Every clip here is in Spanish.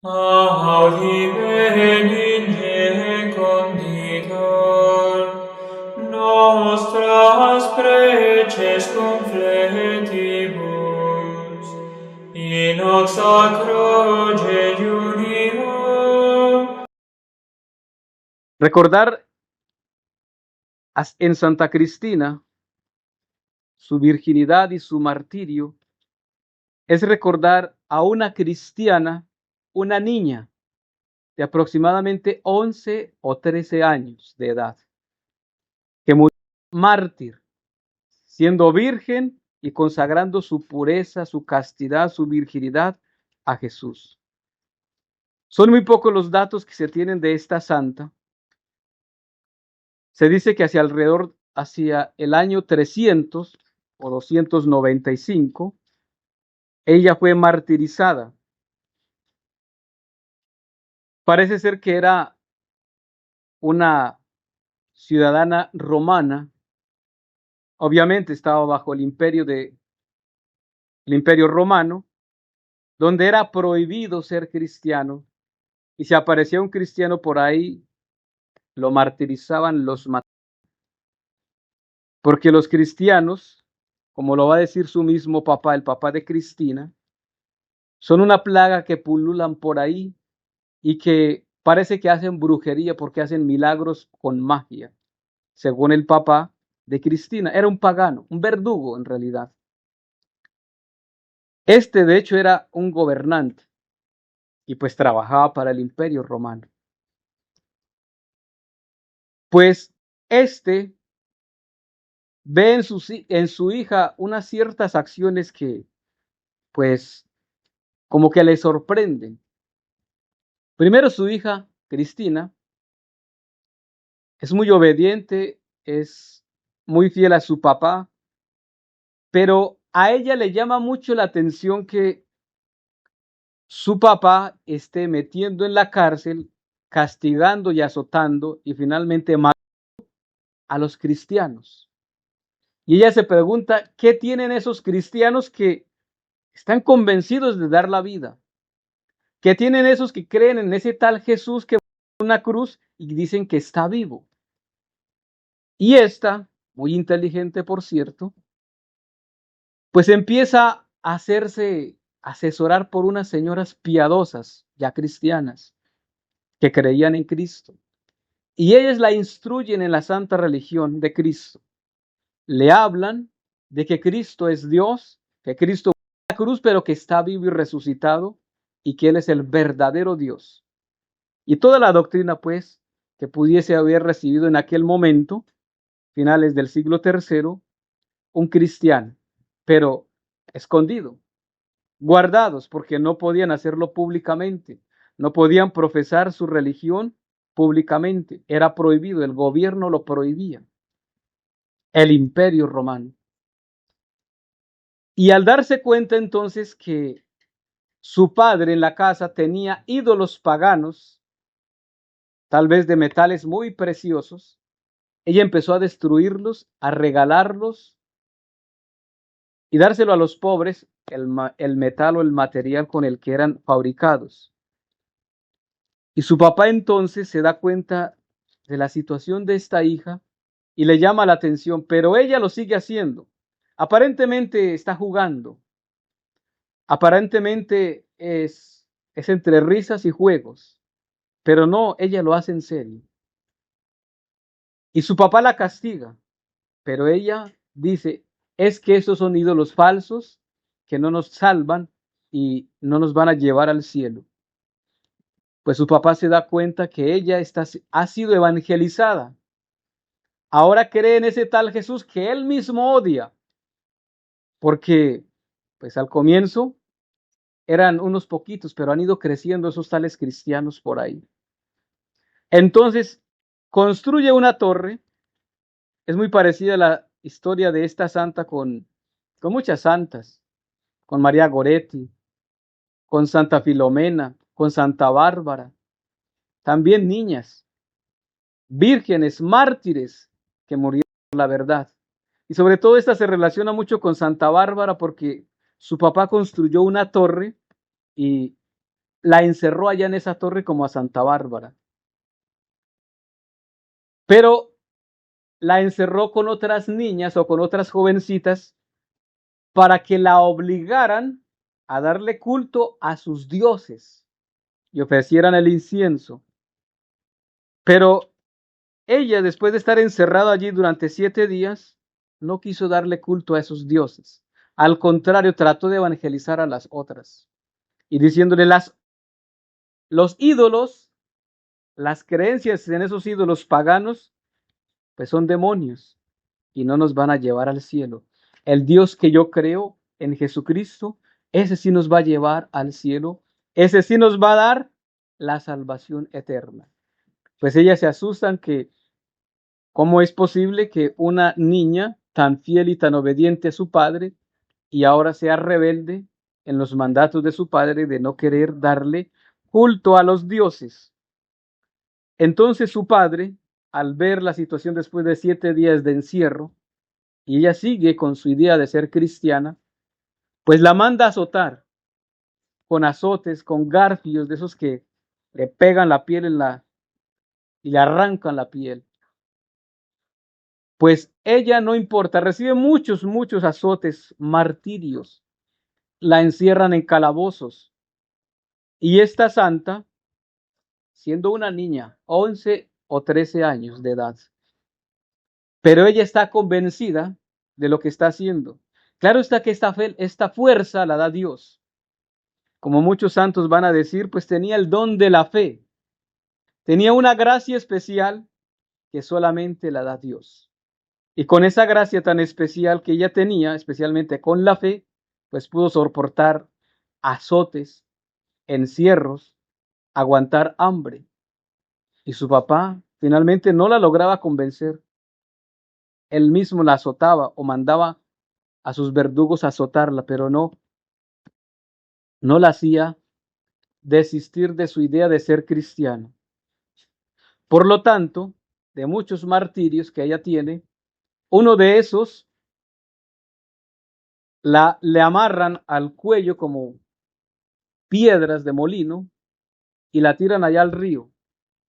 Audime conditor, nostras preces confletibus, in hoc sacro jejunio. Recordar en Santa Cristina su virginidad y su martirio es recordar a una cristiana, una niña de aproximadamente 11 o 13 años de edad, que murió mártir, siendo virgen y consagrando su pureza, su castidad, su virginidad a Jesús. Son muy pocos los datos que se tienen de esta santa. Se dice que hacia el año 300 o 295, ella fue martirizada. Parece ser que era una ciudadana romana. Obviamente estaba bajo el imperio romano, donde era prohibido ser cristiano, y si aparecía un cristiano por ahí, lo martirizaban, los mataban. Porque los cristianos, como lo va a decir su mismo papá, el papá de Cristina, son una plaga que pululan por ahí y que parece que hacen brujería porque hacen milagros con magia, según el papá de Cristina. Era un pagano, un verdugo en realidad. De hecho, era un gobernante y pues trabajaba para el imperio romano. Pues ve en su hija unas ciertas acciones que pues como que le sorprenden. Primero, su hija Cristina es muy obediente, es muy fiel a su papá, pero a ella le llama mucho la atención que su papá esté metiendo en la cárcel, castigando y azotando y finalmente matando a los cristianos. Y ella se pregunta, ¿qué tienen esos cristianos que están convencidos de dar la vida? ¿Qué tienen esos que creen en ese tal Jesús que murió en una cruz y dicen que está vivo? Y esta, muy inteligente por cierto, pues empieza a hacerse asesorar por unas señoras piadosas, ya cristianas, que creían en Cristo. Y ellas la instruyen en la santa religión de Cristo. Le hablan de que Cristo es Dios, que Cristo murió en la cruz, pero que está vivo y resucitado, y que Él es el verdadero Dios. Y toda la doctrina, pues, que pudiese haber recibido en aquel momento, finales del siglo III, un cristiano, pero escondido, guardados, porque no podían hacerlo públicamente, no podían profesar su religión públicamente, era prohibido, el gobierno lo prohibía, el imperio romano. Y al darse cuenta entonces que su padre en la casa tenía ídolos paganos, tal vez de metales muy preciosos, ella empezó a destruirlos, a regalarlos y dárselo a los pobres, el metal o el material con el que eran fabricados. Y su papá entonces se da cuenta de la situación de esta hija y le llama la atención, pero ella lo sigue haciendo. Aparentemente está jugando, aparentemente es entre risas y juegos, pero no, ella lo hace en serio. Y su papá la castiga, pero ella dice, es que esos son ídolos falsos que no nos salvan y no nos van a llevar al cielo. Pues su papá se da cuenta que ella ha sido evangelizada. Ahora cree en ese tal Jesús que él mismo odia, porque pues al comienzo eran unos poquitos, pero han ido creciendo esos tales cristianos por ahí. Entonces construye una torre. Es muy parecida a la historia de esta santa con muchas santas, con María Goretti, con Santa Filomena, con Santa Bárbara, también niñas, vírgenes, mártires que murieron por la verdad. Y sobre todo esta se relaciona mucho con Santa Bárbara porque su papá construyó una torre y la encerró allá en esa torre como a Santa Bárbara. Pero la encerró con otras niñas o con otras jovencitas para que la obligaran a darle culto a sus dioses y ofrecieran el incienso. Pero ella, después de estar encerrada allí durante 7 días, no quiso darle culto a esos dioses. Al contrario, trató de evangelizar a las otras y diciéndole los ídolos, las creencias en esos ídolos paganos, pues son demonios y no nos van a llevar al cielo. El Dios que yo creo en Jesucristo, ese sí nos va a llevar al cielo, ese sí nos va a dar la salvación eterna. Pues ellas se asustan que cómo es posible que una niña tan fiel y tan obediente a su padre y ahora sea rebelde en los mandatos de su padre de no querer darle culto a los dioses. Entonces su padre, al ver la situación después de 7 días de encierro, y ella sigue con su idea de ser cristiana, pues la manda a azotar con azotes, con garfios de esos que le pegan la piel y le arrancan la piel. Pues ella no importa, recibe muchos azotes, martirios, la encierran en calabozos. Y esta santa, siendo una niña, 11 o 13 años de edad, pero ella está convencida de lo que está haciendo. Claro está que esta fuerza la da Dios. Como muchos santos van a decir, pues tenía el don de la fe. Tenía una gracia especial que solamente la da Dios. Y con esa gracia tan especial que ella tenía, especialmente con la fe, pues pudo soportar azotes, encierros, aguantar hambre. Y su papá finalmente no la lograba convencer. Él mismo la azotaba o mandaba a sus verdugos a azotarla, pero no la hacía desistir de su idea de ser cristiana. Por lo tanto, de muchos martirios que ella tiene, uno de esos le amarran al cuello como piedras de molino y la tiran allá al río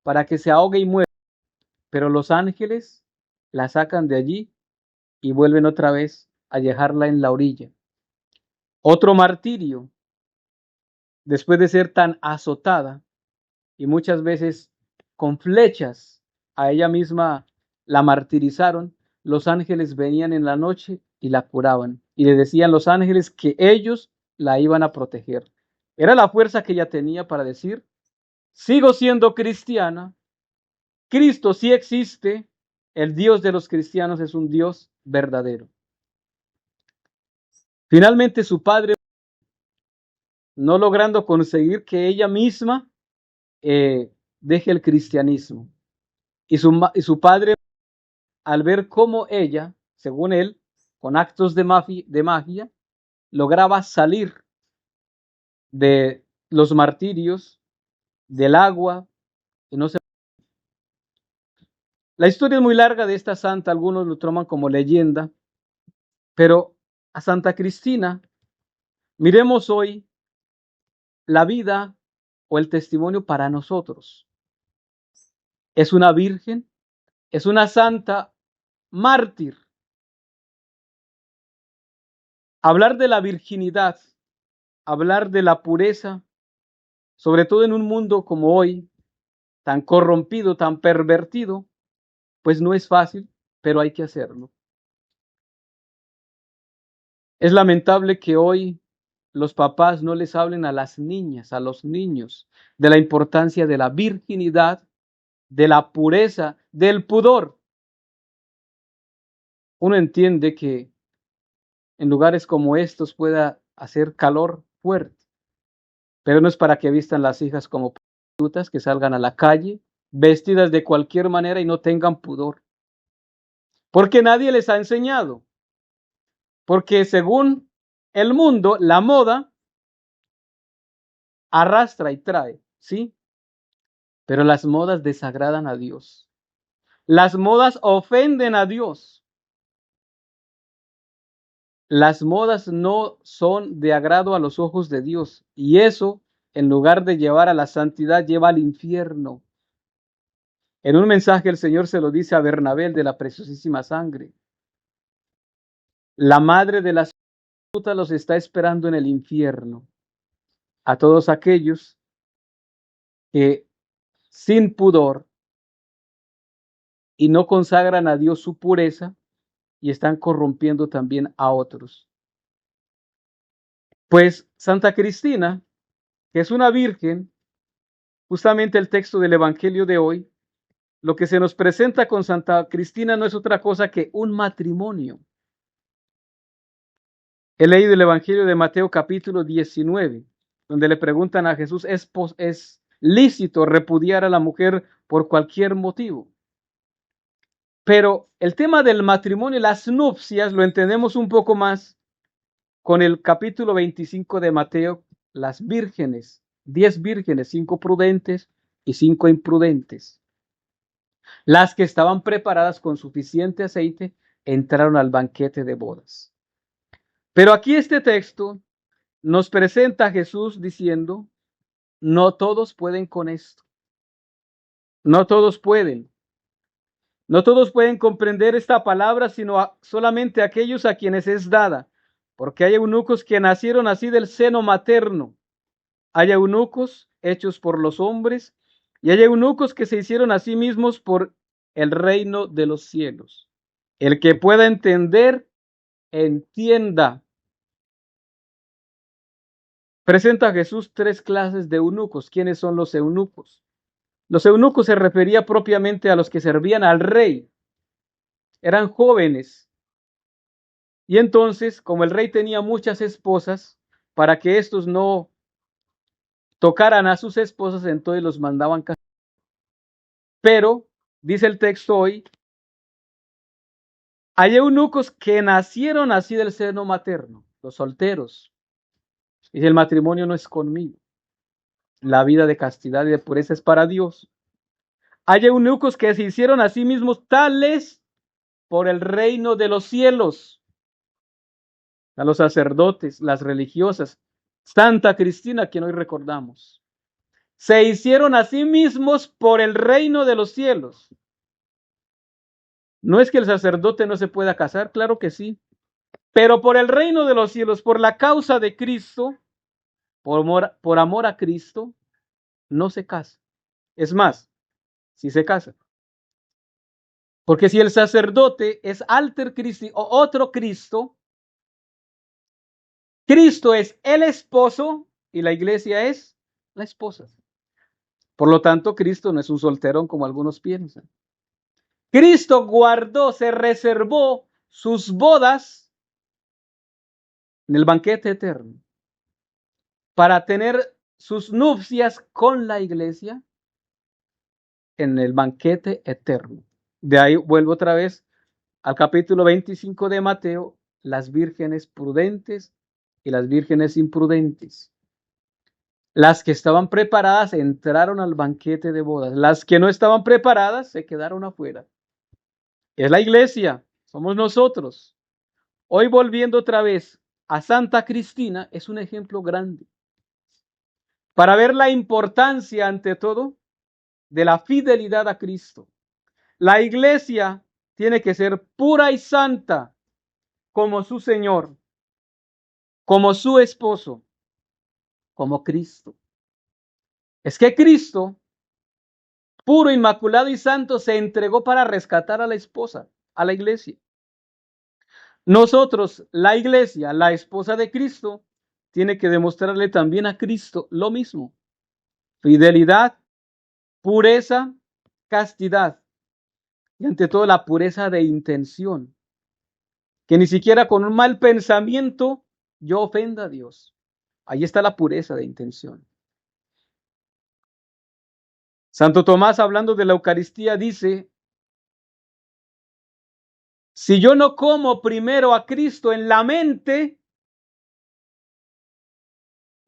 para que se ahogue y muera. Pero los ángeles la sacan de allí y vuelven otra vez a dejarla en la orilla. Otro martirio, después de ser tan azotada y muchas veces con flechas, a ella misma la martirizaron, los ángeles venían en la noche y la curaban. Y le decían los ángeles que ellos la iban a proteger. Era la fuerza que ella tenía para decir, sigo siendo cristiana, Cristo sí existe, el Dios de los cristianos es un Dios verdadero. Finalmente su padre, no logrando conseguir que ella misma deje el cristianismo. Y su padre, al ver cómo ella, según él, con actos de magia, lograba salir de los martirios, del agua, y no se... La historia es muy larga de esta santa, algunos lo toman como leyenda, pero a Santa Cristina, miremos hoy la vida o el testimonio para nosotros. Es una virgen, es una santa mártir. Hablar de la virginidad, hablar de la pureza, sobre todo en un mundo como hoy, tan corrompido, tan pervertido, pues no es fácil, pero hay que hacerlo. Es lamentable que hoy los papás no les hablen a las niñas, a los niños, de la importancia de la virginidad, de la pureza, del pudor. Uno entiende que en lugares como estos pueda hacer calor fuerte, pero no es para que vistan las hijas como prostitutas, que salgan a la calle vestidas de cualquier manera y no tengan pudor. Porque nadie les ha enseñado. Porque según el mundo, la moda arrastra y trae, ¿sí? Pero las modas desagradan a Dios. Las modas ofenden a Dios. Las modas no son de agrado a los ojos de Dios. Y eso en lugar de llevar a la santidad, lleva al infierno. En un mensaje el Señor se lo dice a Bernabé, el de la preciosísima sangre. La madre de la prostituta los está esperando en el infierno. A todos aquellos que sin pudor y no consagran a Dios su pureza y están corrompiendo también a otros. Pues Santa Cristina, que es una virgen, justamente el texto del Evangelio de hoy, lo que se nos presenta con Santa Cristina no es otra cosa que un matrimonio. He leído el Evangelio de Mateo capítulo 19, donde le preguntan a Jesús, ¿es lícito repudiar a la mujer por cualquier motivo? Pero el tema del matrimonio y las nupcias lo entendemos un poco más con el capítulo 25 de Mateo, las vírgenes, 10 vírgenes, 5 prudentes y 5 imprudentes. Las que estaban preparadas con suficiente aceite entraron al banquete de bodas. Pero aquí este texto nos presenta a Jesús diciendo, no todos pueden con esto. No todos pueden. No todos pueden comprender esta palabra, sino solamente aquellos a quienes es dada. Porque hay eunucos que nacieron así del seno materno. Hay eunucos hechos por los hombres y hay eunucos que se hicieron a sí mismos por el reino de los cielos. El que pueda entender, entienda. Presenta a Jesús 3 clases de eunucos. ¿Quiénes son los eunucos? Los eunucos se refería propiamente a los que servían al rey. Eran jóvenes. Y entonces, como el rey tenía muchas esposas, para que estos no tocaran a sus esposas, entonces los mandaban casar. Pero, dice el texto hoy, hay eunucos que nacieron así del seno materno, los solteros. Y el matrimonio no es conmigo. La vida de castidad y de pureza es para Dios. Hay eunucos que se hicieron a sí mismos tales por el reino de los cielos. A los sacerdotes, las religiosas, Santa Cristina, quien hoy recordamos. Se hicieron a sí mismos por el reino de los cielos. No es que el sacerdote no se pueda casar, claro que sí. Pero por el reino de los cielos, por la causa de Cristo, por amor a Cristo, no se casa. Es más, si se casa. Porque si el sacerdote es alter Christi o otro Cristo, Cristo es el esposo y la iglesia es la esposa. Por lo tanto, Cristo no es un solterón como algunos piensan. Cristo guardó, se reservó sus bodas en el banquete eterno para tener sus nupcias con la iglesia en el banquete eterno. De ahí vuelvo otra vez al capítulo 25 de Mateo, las vírgenes prudentes y las vírgenes imprudentes. Las que estaban preparadas entraron al banquete de bodas. Las que no estaban preparadas se quedaron afuera. Es la iglesia, somos nosotros. Hoy volviendo otra vez a Santa Cristina, es un ejemplo grande para ver la importancia ante todo de la fidelidad a Cristo. La iglesia tiene que ser pura y santa como su Señor, como su esposo, como Cristo. Es que Cristo, puro, inmaculado y santo, se entregó para rescatar a la esposa, a la iglesia. Nosotros, la iglesia, la esposa de Cristo, tiene que demostrarle también a Cristo lo mismo. Fidelidad, pureza, castidad. Y ante todo la pureza de intención. Que ni siquiera con un mal pensamiento yo ofenda a Dios. Ahí está la pureza de intención. Santo Tomás, hablando de la Eucaristía, dice, si yo no como primero a Cristo en la mente,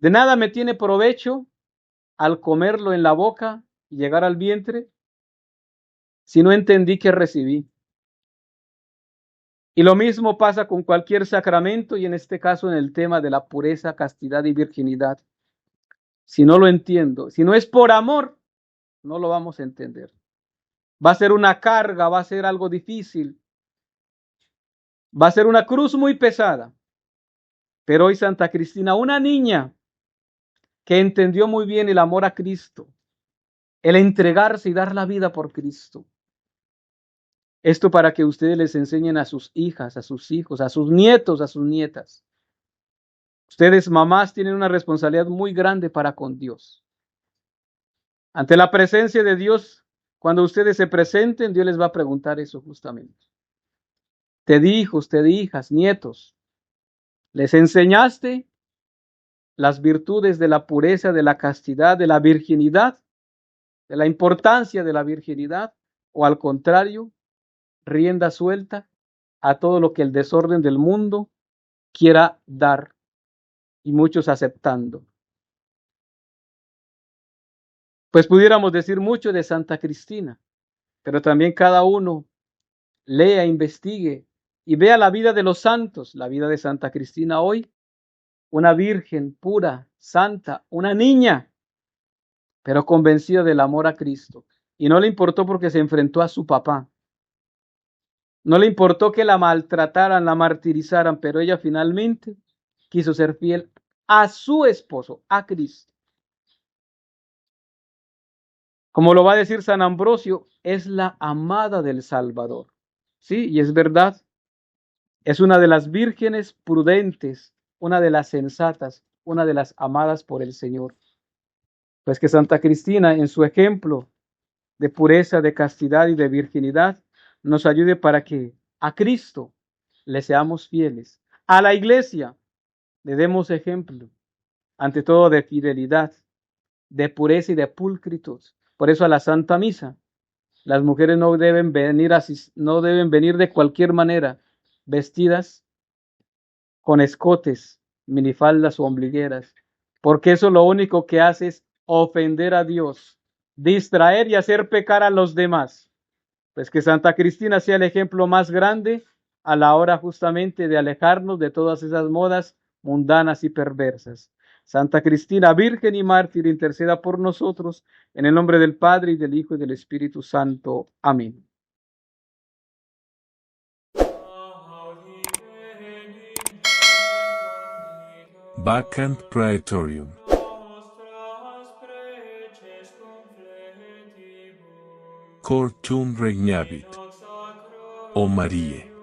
de nada me tiene provecho al comerlo en la boca y llegar al vientre, si no entendí que recibí. Y lo mismo pasa con cualquier sacramento y en este caso en el tema de la pureza, castidad y virginidad. si no lo entiendo, si no es por amor, no lo vamos a entender. Va a ser una carga, va a ser algo difícil, va a ser una cruz muy pesada. Pero hoy Santa Cristina, una niña que entendió muy bien el amor a Cristo, el entregarse y dar la vida por Cristo. Esto para que ustedes les enseñen a sus hijas, a sus hijos, a sus nietos, a sus nietas. Ustedes, mamás, tienen una responsabilidad muy grande para con Dios. Ante la presencia de Dios, cuando ustedes se presenten, Dios les va a preguntar eso justamente. Te di hijos, te di hijas, nietos. ¿Les enseñaste las virtudes de la pureza, de la castidad, de la virginidad, de la importancia de la virginidad? ¿O al contrario, rienda suelta a todo lo que el desorden del mundo quiera dar y muchos aceptando? Pues pudiéramos decir mucho de Santa Cristina, pero también cada uno lea, investigue y vea la vida de los santos, la vida de Santa Cristina hoy, una virgen pura, santa, una niña, pero convencida del amor a Cristo. Y no le importó porque se enfrentó a su papá. No le importó que la maltrataran, la martirizaran, pero ella finalmente quiso ser fiel a su esposo, a Cristo. Como lo va a decir San Ambrosio, es la amada del Salvador. Sí, y es verdad. Es una de las vírgenes prudentes, una de las sensatas, una de las amadas por el Señor. Pues que Santa Cristina, en su ejemplo de pureza, de castidad y de virginidad, nos ayude para que a Cristo le seamos fieles. A la iglesia le demos ejemplo, ante todo de fidelidad, de pureza y de pulcritud. Por eso a la Santa Misa, las mujeres no deben venir de cualquier manera, vestidas con escotes, minifaldas o ombligueras, porque eso lo único que hace es ofender a Dios, distraer y hacer pecar a los demás. Pues que Santa Cristina sea el ejemplo más grande a la hora justamente de alejarnos de todas esas modas mundanas y perversas. Santa Cristina, Virgen y Mártir, interceda por nosotros, en el nombre del Padre, y del Hijo, y del Espíritu Santo. Amén. Vacant Praetorium. Nostras preces confletibus. Cor tuum regnavit, In hoc sacro O Marie.